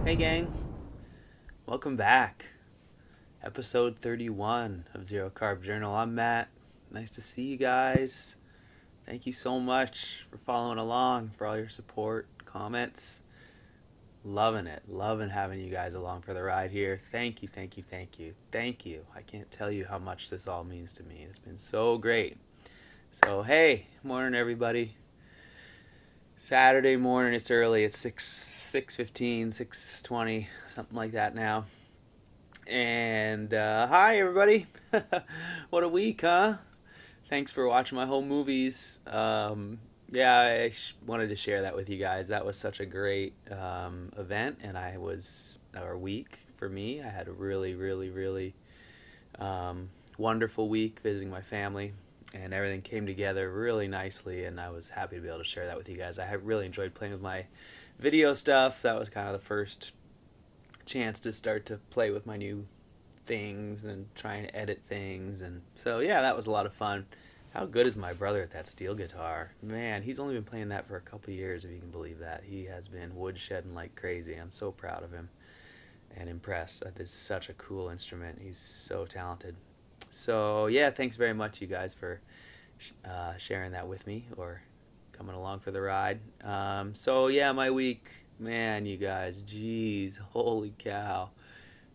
Hey gang, welcome back. Episode 31 of Zero Carb Journal. I'm Matt. Nice to see you guys. Thank you so much for following along, for all your support, comments. Loving it. Loving having you guys along for the ride here. Thank you, thank you, thank you. Thank you. I can't tell you how much this all means to me. It's been so great. So, hey, morning everybody. Saturday morning, it's early. It's 6:15, 6:20, something like that now. And hi everybody. What a week, huh? Thanks for watching my whole movies. Yeah, I wanted to share that with you guys. That was such a great event, and or week for me. I had a really wonderful week visiting my family, and everything came together really nicely, and I was happy to be able to share that with you guys. I really enjoyed playing with my video stuff. That was kind of the first chance to start to play with my new things and trying to edit things, and so yeah, that was a lot of fun. How good is my brother at that steel guitar? Man, he's only been playing that for a couple years, if you can believe that. He has been woodshedding like crazy. I'm so proud of him and impressed. That is such a cool instrument. He's so talented. So yeah, thanks very much you guys for sharing that with me or coming along for the ride. So yeah, my week, man, you guys, geez, holy cow.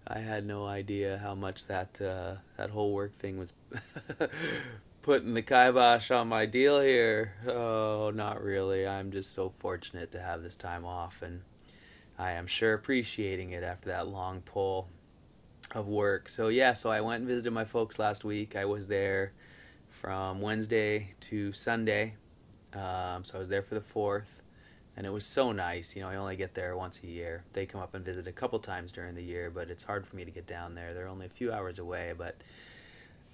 I had no idea how much that whole work thing was putting the kibosh on my deal here. Oh, not really. I'm just so fortunate to have this time off, and I am sure appreciating it after that long pull of work. So yeah, so I went and visited my folks last week. I was there from Wednesday to Sunday. So I was there for the 4th, and it was so nice. You know, I only get there once a year. They come up and visit a couple times during the year, but it's hard for me to get down there. They're only a few hours away, but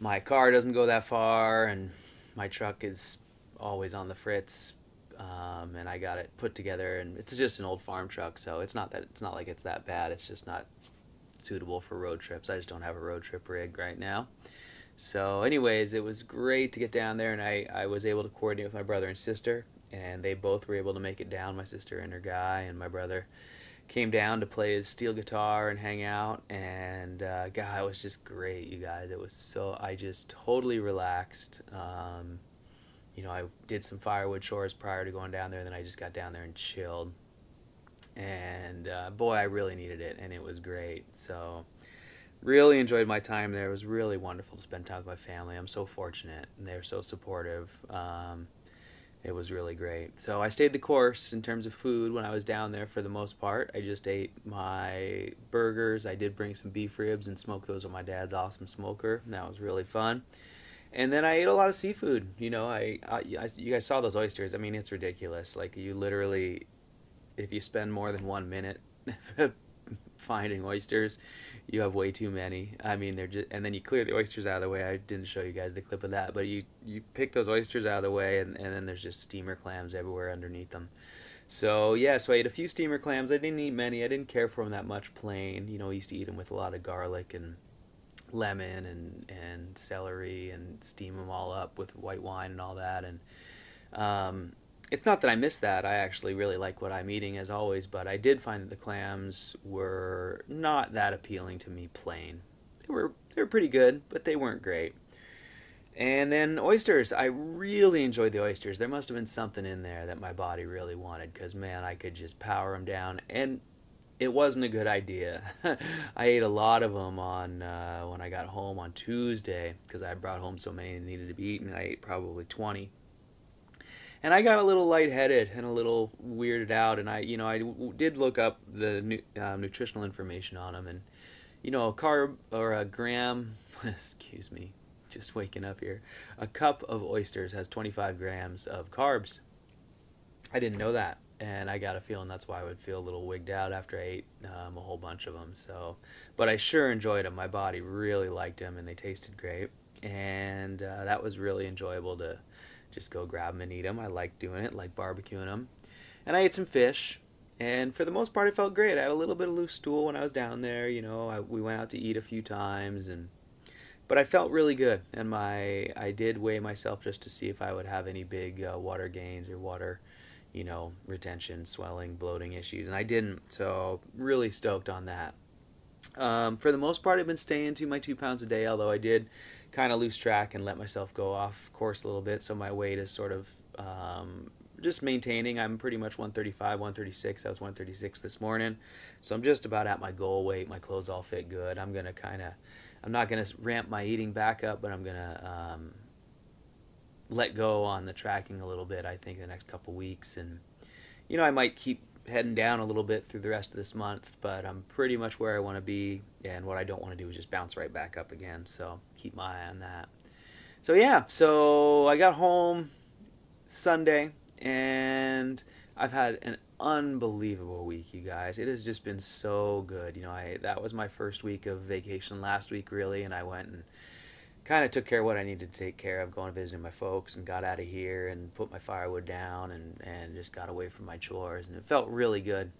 my car doesn't go that far, and my truck is always on the fritz, and I got it put together, and it's just an old farm truck, so it's not like it's that bad. It's just not suitable for road trips. I just don't have a road trip rig right now. So anyways, it was great to get down there, and I was able to coordinate with my brother and sister, and they both were able to make it down. My sister and her guy, and my brother came down to play his steel guitar and hang out, and God, it was just great, you guys. It was I just totally relaxed. You know, I did some firewood chores prior to going down there, and then I just got down there and chilled, and boy, I really needed it, and it was great. So really enjoyed my time there. It was really wonderful to spend time with my family. I'm so fortunate, and they're so supportive. It was really great. So I stayed the course in terms of food when I was down there for the most part. I just ate my burgers. I did bring some beef ribs and smoke those with my dad's awesome smoker, and that was really fun. And then I ate a lot of seafood. You know, you guys saw those oysters. I mean, it's ridiculous. Like, you literally, if you spend more than 1 minute finding oysters, you have way too many. I mean, they're just, and then you clear the oysters out of the way. I didn't show you guys the clip of that, but you pick those oysters out of the way, and then there's just steamer clams everywhere underneath them. So yeah, so I ate a few steamer clams. I didn't eat many. I didn't care for them that much plain. You know, I used to eat them with a lot of garlic and lemon and celery, and steam them all up with white wine and all that. And it's not that I miss that. I actually really like what I'm eating as always, but I did find that the clams were not that appealing to me plain. They were pretty good, but they weren't great. And then oysters. I really enjoyed the oysters. There must have been something in there that my body really wanted, because man, I could just power them down, and it wasn't a good idea. I ate a lot of them on when I got home on Tuesday, because I brought home so many that needed to be eaten. I ate probably 20. And I got a little lightheaded and a little weirded out, and I did look up the nutritional information on them, and a carb or a gram, excuse me, just waking up here, a cup of oysters has 25 grams of carbs. I didn't know that, and I got a feeling that's why I would feel a little wigged out after I ate a whole bunch of them. So, but I sure enjoyed them. My body really liked them, and they tasted great, and that was really enjoyable to just go grab them and eat them. I like doing it, like barbecuing them. And I ate some fish, and for the most part it felt great. I had a little bit of loose stool when I was down there. We went out to eat a few times, but I felt really good. And I did weigh myself just to see if I would have any big water gains or water retention, swelling, bloating issues, and I didn't. So really stoked on that. For the most part, I've been staying to my 2 pounds a day, although I did kind of lose track and let myself go off course a little bit. So my weight is sort of just maintaining. I'm pretty much 135, 136. I was 136 this morning. So I'm just about at my goal weight. My clothes all fit good. I'm not going to ramp my eating back up, but I'm going to let go on the tracking a little bit, I think, the next couple weeks. And, I might keep heading down a little bit through the rest of this month, but I'm pretty much where I want to be, and what I don't want to do is just bounce right back up again, so keep my eye on that. So yeah, so I got home Sunday, and I've had an unbelievable week, you guys. It has just been so good. That was my first week of vacation last week, really, and I went and kind of took care of what I needed to take care of, going visiting my folks, and got out of here and put my firewood down and just got away from my chores, and it felt really good.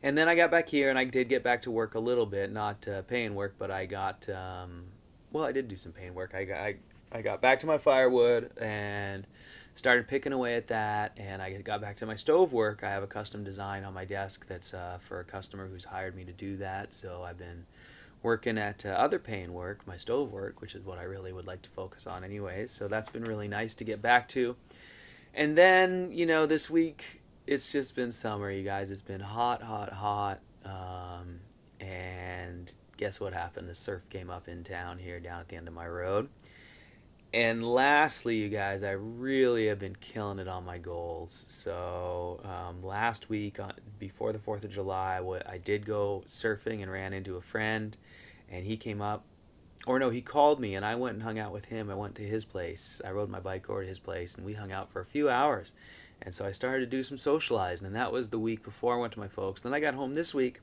And then I got back here, and I did get back to work a little bit, not paying work, but I got, I did do some paying work. I got back to my firewood and started picking away at that, and I got back to my stove work. I have a custom design on my desk that's for a customer who's hired me to do that, so I've been working at other paying work, my stove work, which is what I really would like to focus on anyways. So that's been really nice to get back to. And then, this week, it's just been summer, you guys. It's been hot, hot, hot. And guess what happened? The surf came up in town here down at the end of my road. And lastly, you guys, I really have been killing it on my goals. So last week, before the 4th of July, I did go surfing and ran into a friend, and he came up. Or no, he called me, and I went and hung out with him. I went to his place. I rode my bike over to his place, and we hung out for a few hours. And so I started to do some socializing, and that was the week before I went to my folks. Then I got home this week,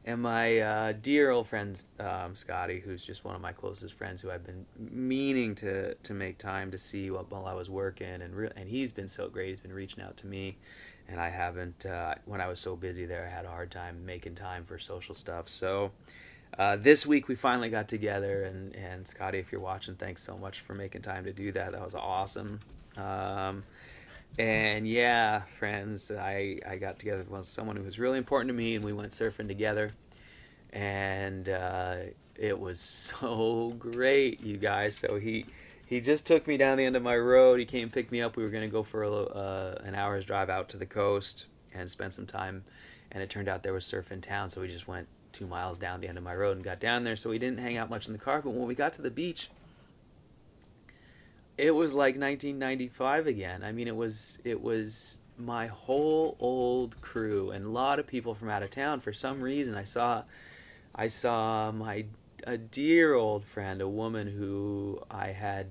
and my dear old friend, Scotty, who's just one of my closest friends, who I've been meaning to make time to see while I was working, and he's been so great. He's been reaching out to me, and I haven't, when I was so busy there, I had a hard time making time for social stuff. So this week we finally got together, and Scotty, if you're watching, thanks so much for making time to do that. That was awesome. And yeah, friends, I got together with someone who was really important to me, and we went surfing together. And it was so great, you guys. So he just took me down the end of my road. He came pick me up. We were going to go for an hour's drive out to the coast and spend some time. And it turned out there was surf in town, so we just went 2 miles down the end of my road and got down there. So we didn't hang out much in the car. But when we got to the beach, it was like 1995 again. I mean, it was my whole old crew and a lot of people from out of town. For some reason, I saw a dear old friend, a woman who I had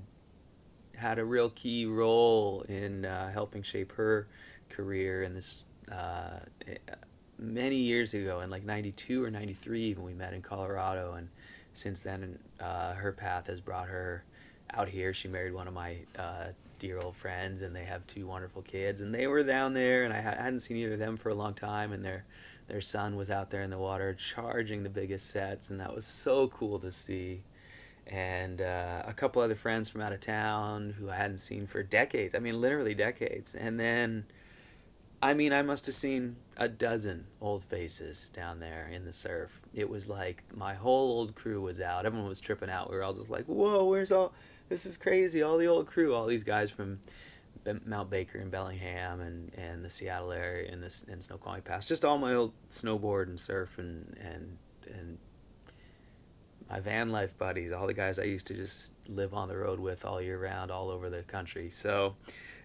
a real key role in helping shape her career in this many years ago, in like 92 or 93 even. We met in Colorado, and since then her path has brought her out here. She married one of my dear old friends, and they have 2 wonderful kids, and they were down there, and I hadn't seen either of them for a long time, and their son was out there in the water charging the biggest sets, and that was so cool to see. And a couple other friends from out of town who I hadn't seen for decades. I mean, literally decades. And then, I must have seen a dozen old faces down there in the surf. It was like my whole old crew was out. Everyone was tripping out. We were all just like, whoa, this is crazy. All the old crew, all these guys from Mount Baker and Bellingham and the Seattle area and Snoqualmie Pass. Just all my old snowboard and surf and my van life buddies, all the guys I used to just live on the road with all year round, all over the country. So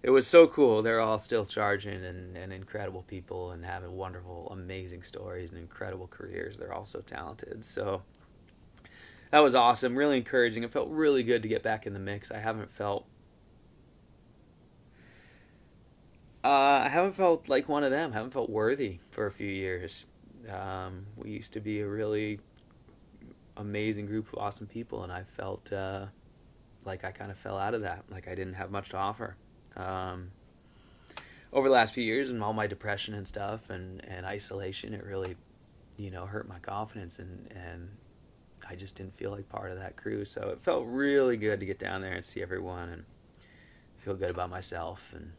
it was so cool. They're all still charging and incredible people and having wonderful, amazing stories and incredible careers. They're all so talented. So that was awesome, really encouraging. It felt really good to get back in the mix. I haven't felt like one of them. I haven't felt worthy for a few years. We used to be a really amazing group of awesome people, and I felt like I kind of fell out of that, like I didn't have much to offer. Over the last few years and all my depression and stuff and isolation, it really, hurt my confidence, and I just didn't feel like part of that crew. So it felt really good to get down there and see everyone and feel good about myself. And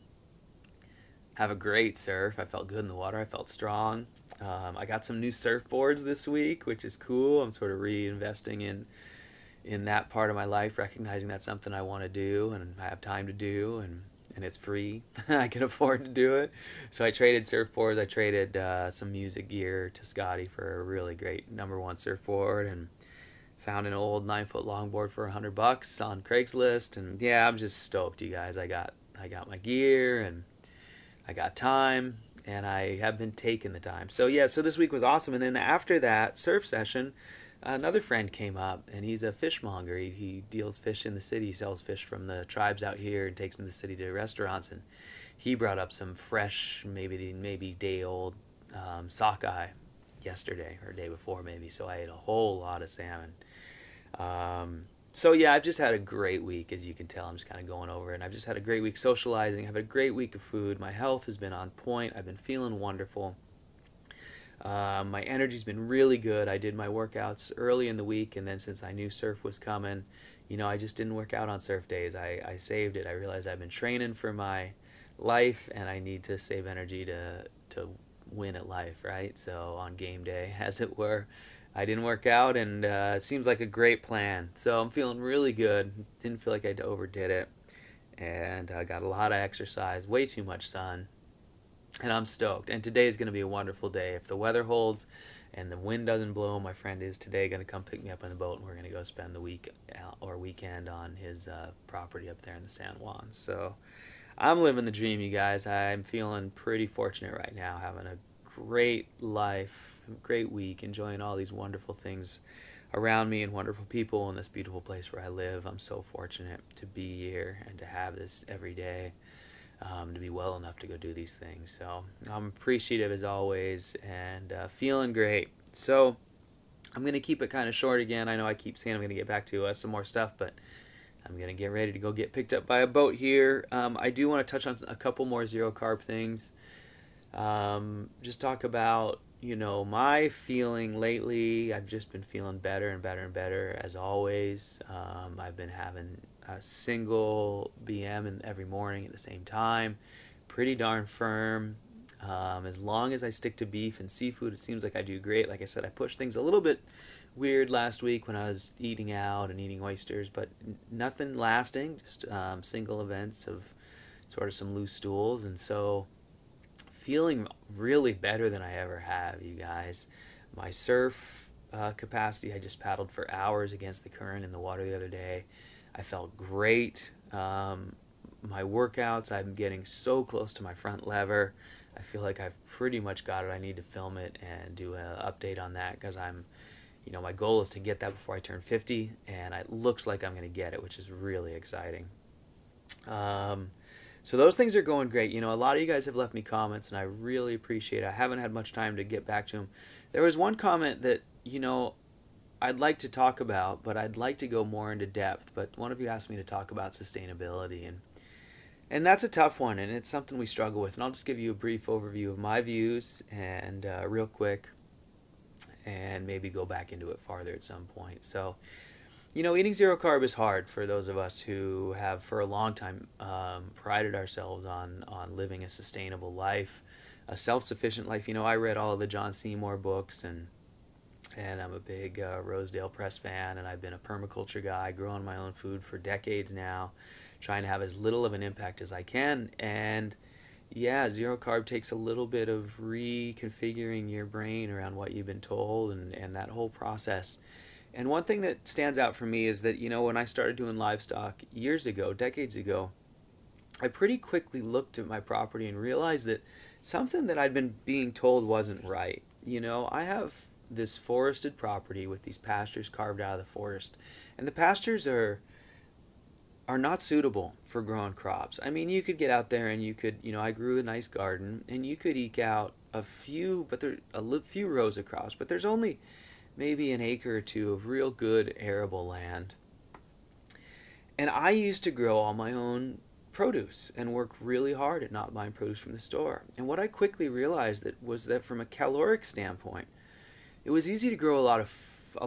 have a great surf. I felt good in the water. I felt strong. I got some new surfboards this week, which is cool. I'm sort of reinvesting in that part of my life, recognizing that's something I want to do and I have time to do, and it's free. I can afford to do it. So I traded surfboards. I traded some music gear to Scotty for a really great #1 surfboard, and found an old 9-foot longboard for $100 on Craigslist. And yeah, I'm just stoked, you guys. I got my gear, and I got time, and I have been taking the time. So yeah, so this week was awesome. And then after that surf session, another friend came up, and he's a fishmonger. He deals fish in the city. He sells fish from the tribes out here and takes them to the city to restaurants. And he brought up some fresh, maybe day old sockeye yesterday or day before maybe. So I ate a whole lot of salmon. So yeah, I've just had a great week, as you can tell. I'm just kind of going over it. And I've just had a great week socializing. I've had a great week of food. My health has been on point. I've been feeling wonderful. My energy's been really good. I did my workouts early in the week, and then since I knew surf was coming, I just didn't work out on surf days. I saved it. I realized I've been training for my life, and I need to save energy to win at life, right? So on game day, as it were, I didn't work out, and it seems like a great plan. So I'm feeling really good. Didn't feel like I overdid it, and I got a lot of exercise, way too much sun. And I'm stoked. And today is going to be a wonderful day. If the weather holds and the wind doesn't blow, my friend is today going to come pick me up on the boat, and we're going to go spend the week or weekend on his property up there in the San Juans. So I'm living the dream, you guys. I'm feeling pretty fortunate right now, having a great life, great week, enjoying all these wonderful things around me and wonderful people in this beautiful place where I live. I'm so fortunate to be here and to have this every day. To be well enough to go do these things. So I'm appreciative as always, and feeling great. So I'm going to keep it kind of short again. I know I keep saying I'm going to get back to some more stuff, but I'm going to get ready to go get picked up by a boat here. I do want to touch on a couple more zero carb things. Just talk about, my feeling lately. I've just been feeling better and better and better as always. I've been having a single BM every morning at the same time. Pretty darn firm. As long as I stick to beef and seafood, it seems like I do great. Like I said, I pushed things a little bit weird last week when I was eating out and eating oysters, but nothing lasting, just single events of sort of some loose stools. And so feeling really better than I ever have, you guys. My surf capacity, I just paddled for hours against the current in the water the other day. I felt great. My workouts, I'm getting so close to my front lever. I feel like I've pretty much got it. I need to film it and do an update on that, because my goal is to get that before I turn 50, and it looks like I'm going to get it, which is really exciting. So those things are going great. A lot of you guys have left me comments, and I really appreciate it. I haven't had much time to get back to them. There was one comment that, I'd like to talk about, but I'd like to go more into depth. But one of you asked me to talk about sustainability, and that's a tough one, and it's something we struggle with. And I'll just give you a brief overview of my views, and real quick, and maybe go back into it farther at some point. So, eating zero carb is hard for those of us who have for a long time prided ourselves on living a sustainable life, a self-sufficient life. I read all of the John Seymour books, and I'm a big Rosedale Press fan, and I've been a permaculture guy, growing my own food for decades now, trying to have as little of an impact as I can. And yeah, zero carb takes a little bit of reconfiguring your brain around what you've been told, and that whole process. And one thing that stands out for me is that, when I started doing livestock years ago, decades ago, I pretty quickly looked at my property and realized that something that I'd been being told wasn't right. I have this forested property with these pastures carved out of the forest, and the pastures are not suitable for growing crops. I mean, you could get out there and you could, I grew a nice garden, and you could eke out a few rows of crops, but there's only maybe an acre or two of real good arable land. And I used to grow all my own produce and work really hard at not buying produce from the store. And what I quickly realized was that from a caloric standpoint, it was easy to grow a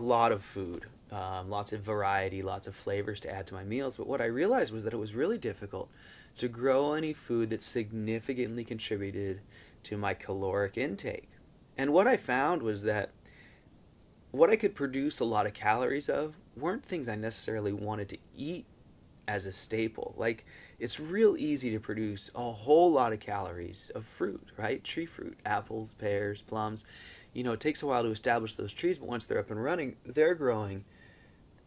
lot of food. lots of variety, lots of flavors to add to my meals. But what I realized was that it was really difficult to grow any food that significantly contributed to my caloric intake. And what I found was that what I could produce a lot of calories of weren't things I necessarily wanted to eat as a staple. Like, it's real easy to produce a whole lot of calories of fruit, right? Tree fruit, apples, pears, plums. It takes a while to establish those trees, but once they're up and running, they're growing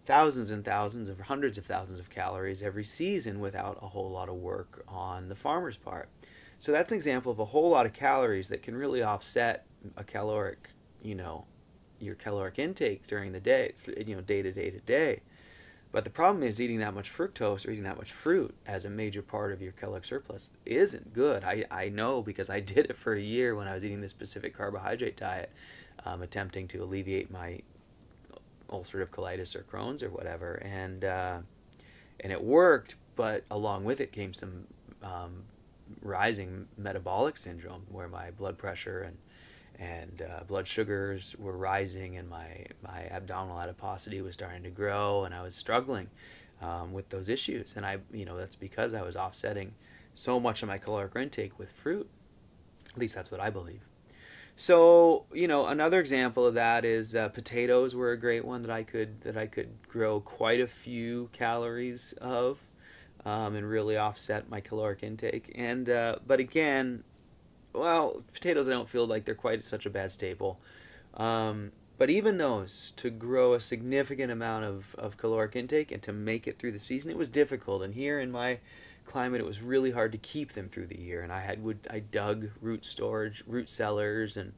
thousands and thousands of hundreds of thousands of calories every season without a whole lot of work on the farmer's part. So that's an example of a whole lot of calories that can really offset a caloric, your caloric intake during the day, day to day to day. But the problem is eating that much fructose or eating that much fruit as a major part of your caloric surplus isn't good. I know, because I did it for a year when I was eating this specific carbohydrate diet, attempting to alleviate my ulcerative colitis or Crohn's or whatever, and it worked. But along with it came some rising metabolic syndrome, where my blood pressure and blood sugars were rising, and my abdominal adiposity was starting to grow, and I was struggling with those issues. And that's because I was offsetting so much of my caloric intake with fruit. At least that's what I believe. So, another example of that is potatoes were a great one that I could grow quite a few calories of, and really offset my caloric intake. And but again, well, potatoes, I don't feel like they're quite such a bad staple. But even those, to grow a significant amount of caloric intake and to make it through the season, it was difficult. And here in my climate, it was really hard to keep them through the year. And I dug root cellars, and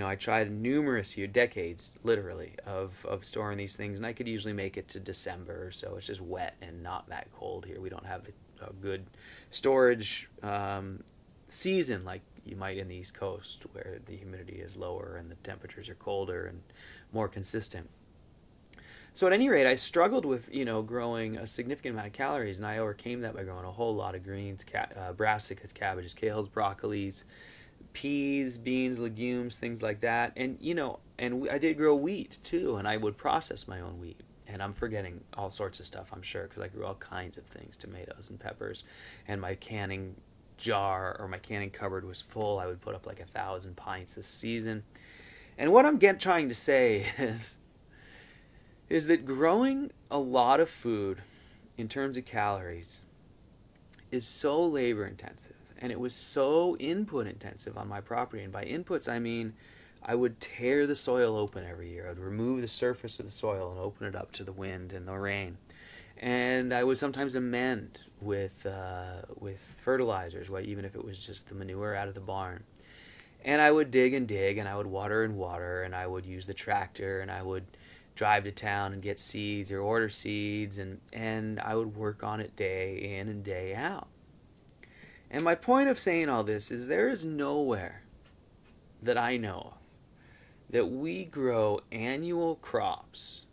I tried numerous decades, literally, of storing these things. And I could usually make it to December or so. It's just wet and not that cold here. We don't have a good storage season like you might in the East Coast, where the humidity is lower and the temperatures are colder and more consistent. So at any rate, I struggled with growing a significant amount of calories, and I overcame that by growing a whole lot of greens, brassicas, cabbages, kales, broccolis, peas, beans, legumes, things like that. And I did grow wheat too, and I would process my own wheat. And I'm forgetting all sorts of stuff, I'm sure, because I grew all kinds of things, tomatoes and peppers, and my canning jar or my canning cupboard was full. I would put up like 1,000 pints a season. And what I'm trying to say is that growing a lot of food in terms of calories is so labor intensive, and it was so input intensive on my property. And by inputs, I mean I would tear the soil open every year. I would remove the surface of the soil and open it up to the wind and the rain. And I would sometimes amend with fertilizers, even if it was just the manure out of the barn. And I would dig and dig, and I would water and water, and I would use the tractor, and I would drive to town and get seeds or order seeds, and I would work on it day in and day out. And my point of saying all this is there is nowhere that I know of that we grow annual crops.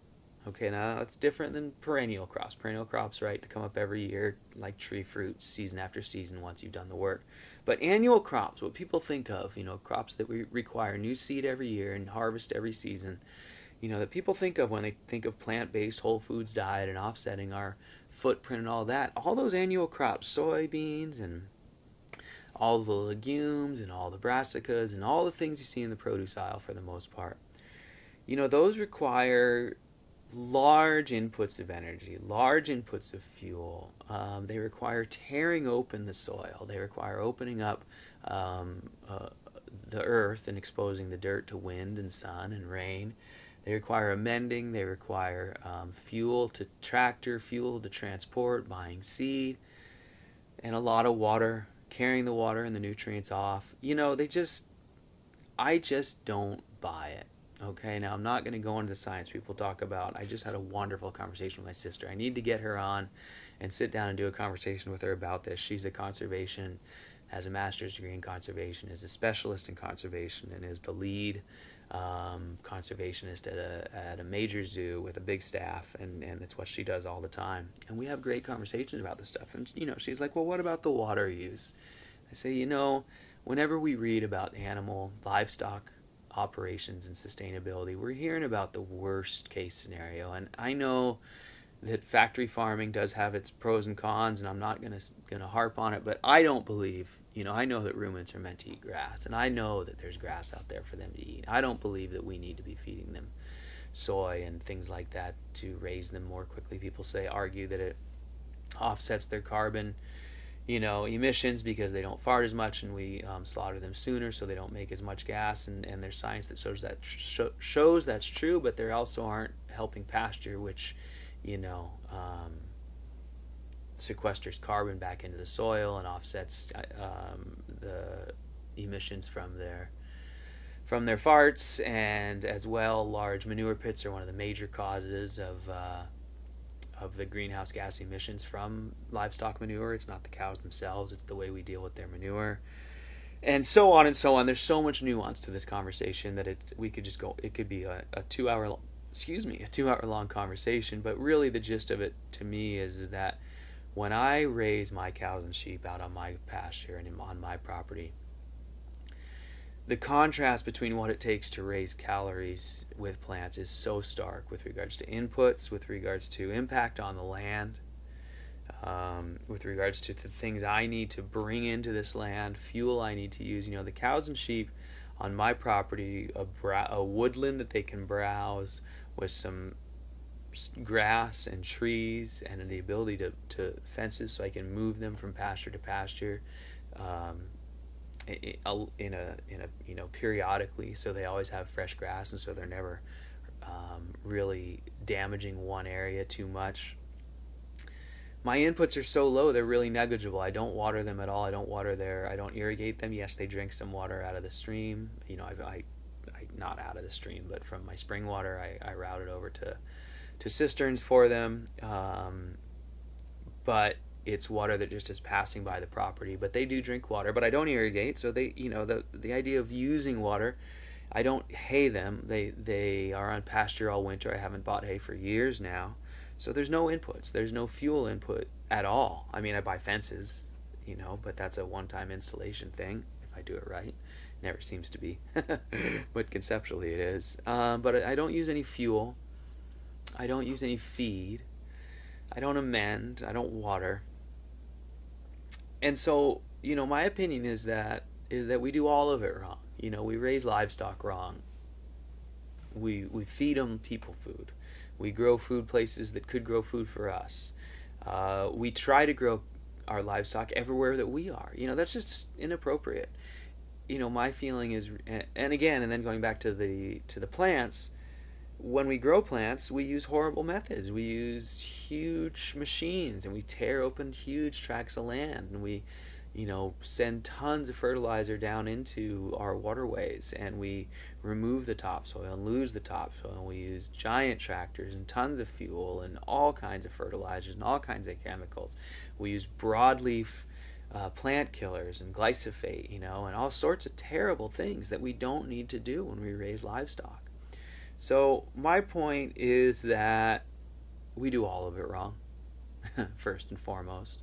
Okay, now that's different than perennial crops. Perennial crops, right, to come up every year, like tree fruit, season after season, once you've done the work. But annual crops, what people think of, crops that require new seed every year and harvest every season, that people think of when they think of plant-based whole foods diet and offsetting our footprint and all that. All those annual crops, soybeans and all the legumes and all the brassicas and all the things you see in the produce aisle for the most part, those require large inputs of energy, large inputs of fuel. They require tearing open the soil. They require opening up the earth and exposing the dirt to wind and sun and rain. They require amending. They require fuel to tractor, fuel to transport, buying seed, and a lot of water, carrying the water and the nutrients off. I just don't buy it. Okay, now I'm not going to go into the science people talk about. I just had a wonderful conversation with my sister. I need to get her on and sit down and do a conversation with her about this. She's a conservation, has a master's degree in conservation, is a specialist in conservation, and is the lead conservationist at a major zoo with a big staff, and it's what she does all the time. And we have great conversations about this stuff. And, she's like, well, what about the water use? I say, whenever we read about livestock operations and sustainability, we're hearing about the worst case scenario. And I know that factory farming does have its pros and cons, and I'm not gonna harp on it, but I don't believe, I know that ruminants are meant to eat grass, and I know that there's grass out there for them to eat. I don't believe that we need to be feeding them soy and things like that to raise them more quickly. People argue that it offsets their carbon emissions because they don't fart as much, and we slaughter them sooner so they don't make as much gas, and there's science that shows that's true, but they also aren't helping pasture, which sequesters carbon back into the soil and offsets the emissions from their farts. And as well, large manure pits are one of the major causes of the greenhouse gas emissions from livestock manure. It's not the cows themselves, it's the way we deal with their manure, and so on and so on. There's so much nuance to this conversation that it could be a 2 hour long conversation. But really the gist of it to me is that when I raise my cows and sheep out on my pasture and on my property, the contrast between what it takes to raise calories with plants is so stark with regards to inputs, with regards to impact on the land, with regards to the things I need to bring into this land, fuel I need to use. The cows and sheep on my property, a woodland that they can browse with some grass and trees, and the ability to fences so I can move them from pasture to pasture, periodically, so they always have fresh grass, and so they're never really damaging one area too much. My inputs are so low, they're really negligible. I don't water them at all. I don't irrigate them. Yes, they drink some water out of the stream. I not out of the stream, but from my spring water, I route it over to cisterns for them. But it's water that just is passing by the property. But they do drink water, but I don't irrigate. So they, the idea of using water, I don't hay them. They are on pasture all winter. I haven't bought hay for years now. So there's no inputs. There's no fuel input at all. I mean, I buy fences, but that's a one-time installation thing if I do it right. Never seems to be, but conceptually it is. But I don't use any fuel. I don't use any feed. I don't amend. I don't water. And so, my opinion is that we do all of it wrong. We raise livestock wrong. We feed them people food. We grow food places that could grow food for us. We try to grow our livestock everywhere that we are. That's just inappropriate. My feeling is, and then going back to the plants, when we grow plants, we use horrible methods. We use huge machines, and we tear open huge tracts of land, and we send tons of fertilizer down into our waterways, and we remove the topsoil and lose the topsoil, and we use giant tractors and tons of fuel and all kinds of fertilizers and all kinds of chemicals. We use broadleaf plant killers and glyphosate, and all sorts of terrible things that we don't need to do when we raise livestock. So my point is that we do all of it wrong, first and foremost.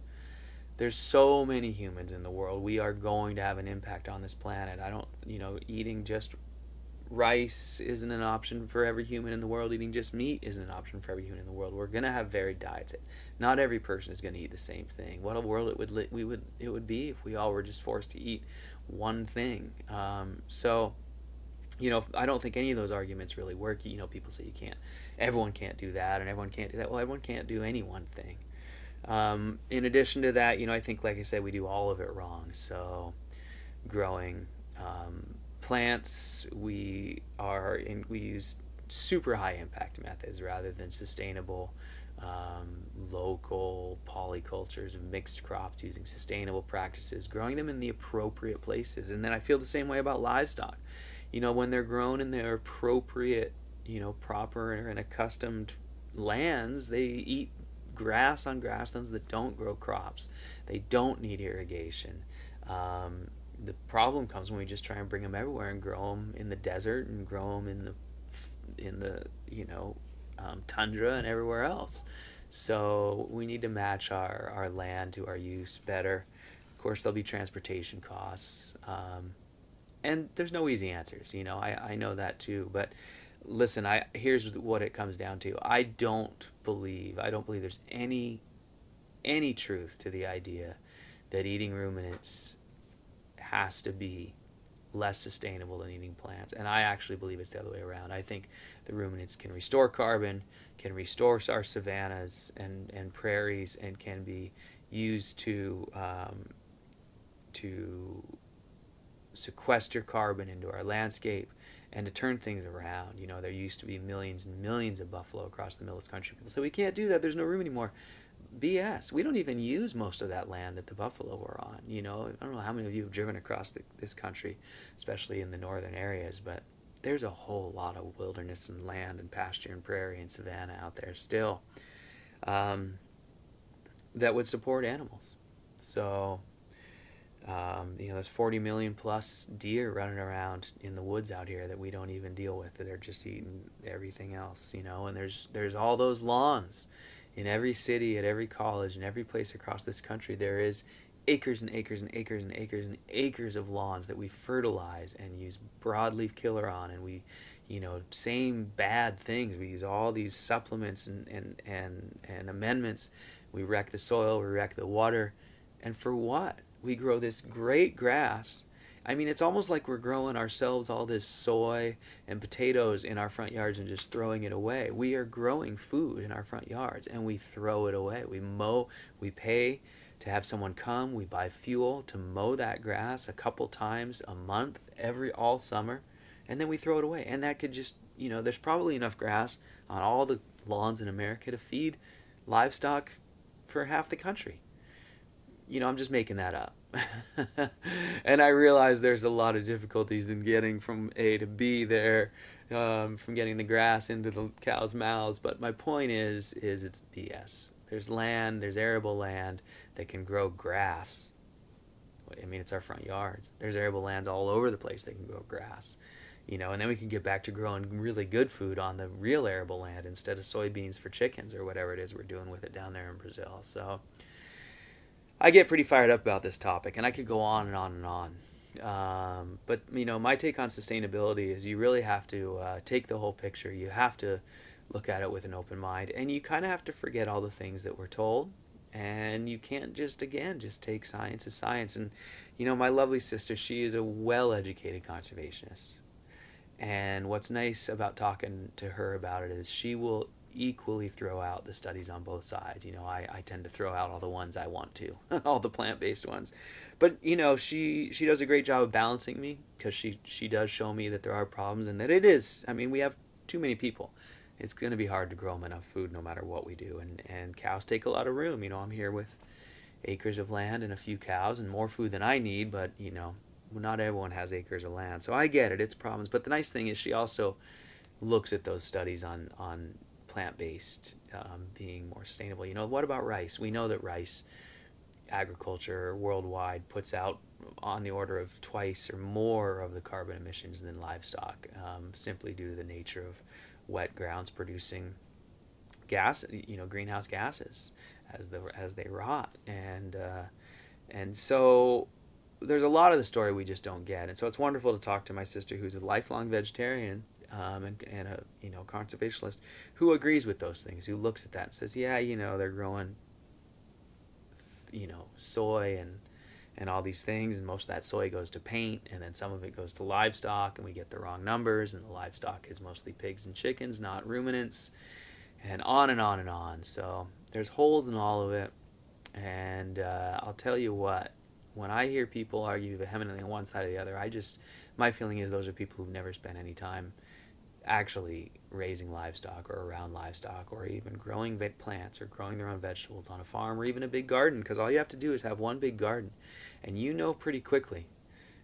There's so many humans in the world. We are going to have an impact on this planet. Eating just rice isn't an option for every human in the world. Eating just meat isn't an option for every human in the world. We're going to have varied diets. Not every person is going to eat the same thing. What a world it would be if we all were just forced to eat one thing. I don't think any of those arguments really work. People say everyone can't do that, and everyone can't do that. Well, everyone can't do any one thing. In addition to that, I think, like I said, we do all of it wrong. So growing plants, we use super high impact methods rather than sustainable local polycultures of mixed crops using sustainable practices, growing them in the appropriate places. And then I feel the same way about livestock. When they're grown in their appropriate, proper and accustomed lands, they eat grass on grasslands that don't grow crops. They don't need irrigation. The problem comes when we just try and bring them everywhere and grow them in the desert and grow them in the tundra and everywhere else. So we need to match our land to our use better. Of course, there'll be transportation costs. And there's no easy answers, you know. I know that too. But listen, here's what it comes down to. I don't believe there's any truth to the idea that eating ruminants has to be less sustainable than eating plants. And I actually believe it's the other way around. I think the ruminants can restore carbon, can restore our savannas and prairies, and can be used to sequester carbon into our landscape and to turn things around. You know, there used to be millions and millions of buffalo across the middle of this country. People say, we can't do that, there's no room anymore. BS. We don't even use most of that land that the buffalo were on. You know, I don't know how many of you have driven across this country, especially in the northern areas, but there's a whole lot of wilderness and land and pasture and prairie and savanna out there still, that would support animals. So, you know, there's 40 million plus deer running around in the woods out here that we don't even deal with. They're just eating everything else, you know, and there's all those lawns. In every city, at every college, and every place across this country, there is acres and acres and acres and acres and acres of lawns that we fertilize and use broadleaf killer on, and we, you know, same bad things. We use all these supplements and amendments. We wreck the soil, we wreck the water, and for what? We grow this great grass. I mean, it's almost like we're growing ourselves all this soy and potatoes in our front yards and just throwing it away. We are growing food in our front yards and we throw it away. We mow, we pay to have someone come, we buy fuel to mow that grass a couple times a month, all summer, and then we throw it away. And that could just, you know, there's probably enough grass on all the lawns in America to feed livestock for half the country. You know, I'm just making that up. And I realize there's a lot of difficulties in getting from A to B there, from getting the grass into the cows' mouths. But my point is it's BS. There's land, there's arable land that can grow grass. I mean, it's our front yards. There's arable lands all over the place that can grow grass. You know, and then we can get back to growing really good food on the real arable land instead of soybeans for chickens or whatever it is we're doing with it down there in Brazil. So I get pretty fired up about this topic, and I could go on and on and on. But, you know, my take on sustainability is you really have to take the whole picture. You have to look at it with an open mind, and you kind of have to forget all the things that we're told, and you can't just take science as science. And, you know, my lovely sister, she is a well-educated conservationist, and what's nice about talking to her about it is she will equally throw out the studies on both sides. You know, I tend to throw out all the ones I want to, all the plant-based ones. But, you know, she does a great job of balancing me, because she does show me that there are problems and that it is, I mean, we have too many people. It's going to be hard to grow them enough food no matter what we do. And cows take a lot of room. You know, I'm here with acres of land and a few cows and more food than I need, but, you know, not everyone has acres of land. So I get it, it's problems. But the nice thing is she also looks at those studies on plant-based being more sustainable. You know, what about rice? We know that rice agriculture worldwide puts out on the order of twice or more of the carbon emissions than livestock, simply due to the nature of wet grounds producing gas, you know, greenhouse gases as they rot. And so there's a lot of the story we just don't get. And so it's wonderful to talk to my sister, who's a lifelong vegetarian, and a, you know, conservationist, who agrees with those things, who looks at that and says, yeah, you know, they're growing, you know, soy and all these things, and most of that soy goes to paint, and then some of it goes to livestock, and we get the wrong numbers, and the livestock is mostly pigs and chickens, not ruminants, and on and on and on. So there's holes in all of it, and I'll tell you what, when I hear people argue vehemently on one side or the other, my feeling is those are people who've never spent any time actually raising livestock or around livestock, or even growing plants or growing their own vegetables on a farm, or even a big garden, because all you have to do is have one big garden, and you know pretty quickly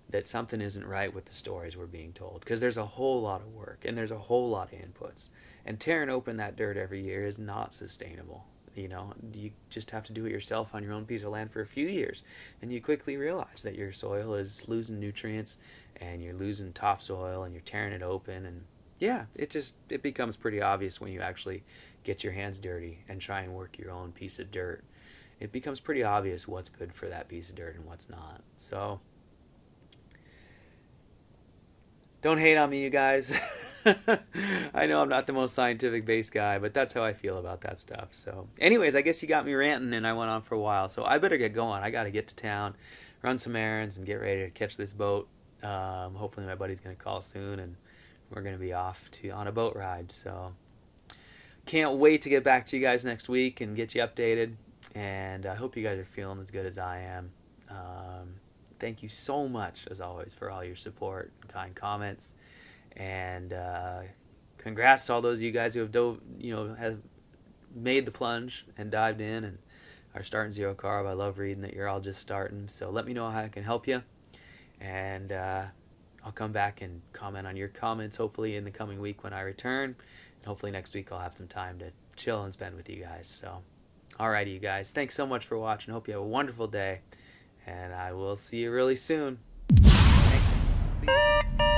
that something isn't right with the stories we're being told, because there's a whole lot of work and there's a whole lot of inputs, and tearing open that dirt every year is not sustainable. You know, you just have to do it yourself on your own piece of land for a few years, and you quickly realize that your soil is losing nutrients and you're losing topsoil and you're tearing it open. And yeah, it becomes pretty obvious when you actually get your hands dirty and try and work your own piece of dirt. It becomes pretty obvious what's good for that piece of dirt and what's not. So Don't hate on me, you guys. I know I'm not the most scientific based guy, but that's how I feel about that stuff. So, anyways, I guess you got me ranting and I went on for a while. So I better get going. I got to get to town, run some errands, and get ready to catch this boat. Hopefully my buddy's going to call soon and we're going to be off on a boat ride. So can't wait to get back to you guys next week and get you updated. And I hope you guys are feeling as good as I am. Thank you so much, as always, for all your support and kind comments. And congrats to all those of you guys who have made the plunge and dived in and are starting zero carb. I love reading that you're all just starting. So let me know how I can help you. And I'll come back and comment on your comments hopefully in the coming week when I return. And hopefully next week I'll have some time to chill and spend with you guys. So, alrighty, you guys. Thanks so much for watching. Hope you have a wonderful day. And I will see you really soon. Thanks. See you.